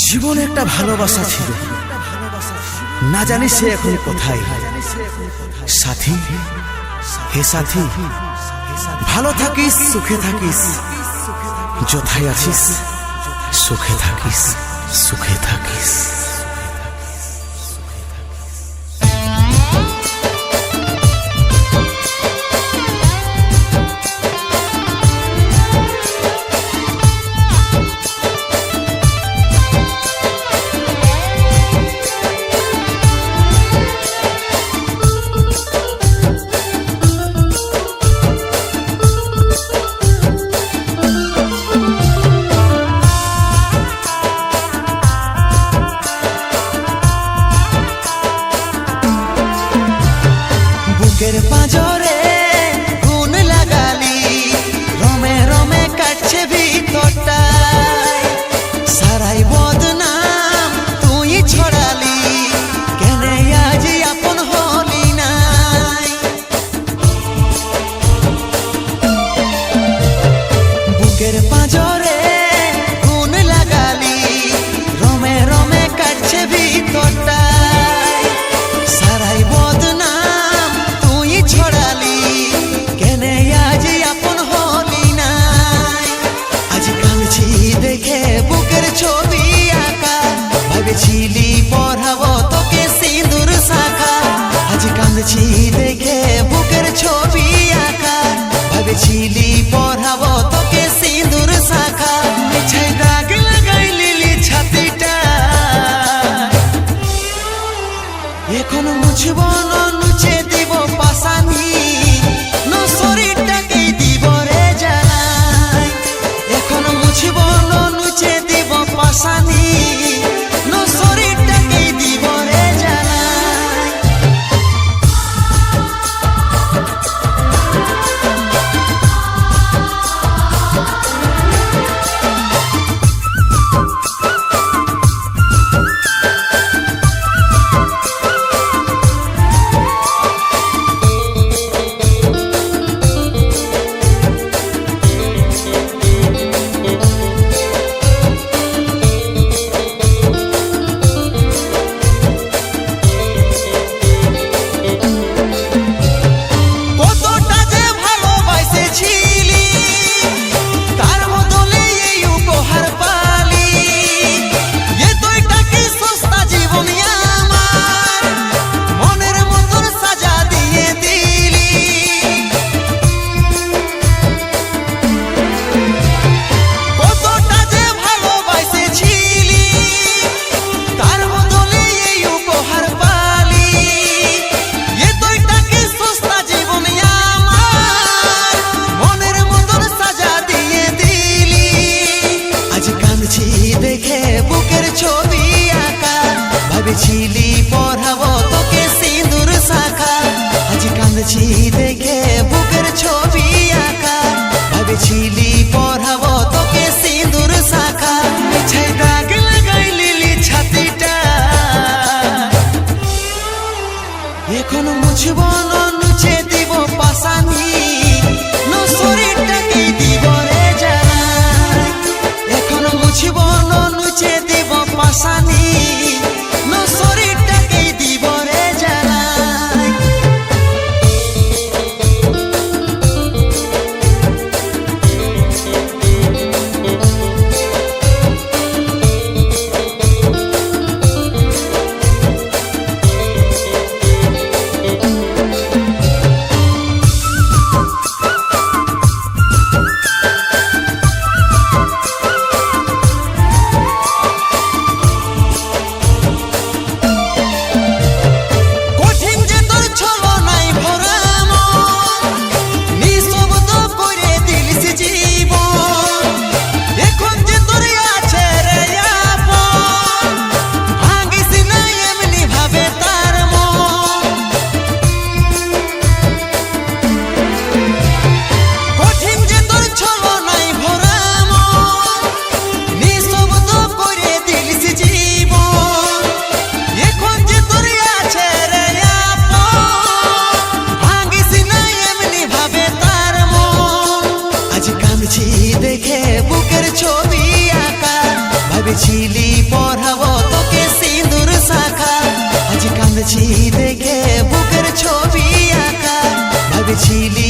জীবনে একটা ভালোবাসা ছিল, না জানি সে এখন কোথায়। সাথী, হে সাথী, ভালো থাকিস, সুখে থাকিস, যথায় আছিস সুখে থাকিস, সুখে থাকিস। বুকের পাঁজরে গুণ লাগালি, রমে রমে কাটছে ভিতরটায়, সারাই বদনাম তুই ছড়ালি, কেনে আজ আপন হলি নাই। বুকের পাঁজরে গুণ লাগালি, রমে রমে কাটছে ভিতরটায়, সারাই বদনাম ছড়ালি, কেনে আজ আপন হলি নাই। আজ কাঁদছি দেখে বুকের ছবি আঁকা, ভেবেছিলি পড়াবো তোকে সিঁদুর শাখা। আজ কাঁদছি দেখে বুকের ছবি আঁকা, ভেবেছিলি পড়াবো তোকে সিঁদুর শাখা। মিছাই দাগ লাগাই লিলি ছাতিটা, এখন মুছব না নুচে দিব পাশানি, না শরীরটাকেই দিব রে জানাই। এখন মুছব না নুচে দিব পাশানি, না শরীরটাকেই দিব রে জানাই। দেখে বুকের ছবি আঁকা, ভেবেছিলি পড়াবো তোকে সিঁদুর শাখা। আজ কাঁদছি দেখে বুকের ছবি আঁকা, ভেবেছিলি পড়াবো তোকে সিঁদুর শাখা। মিছাই দাগ লাগাই লিলি ছাতিটা, এখন মুছব না নুচে দিব পাশানি, না শরীরটাকেই দিব রে জানাই। এখন মুছব না নুচে দিব পাশানি, না শরীরটাকেই দিব রে জানাই। দেখে বুকের ছবি আঁকা, ভাবেছিলি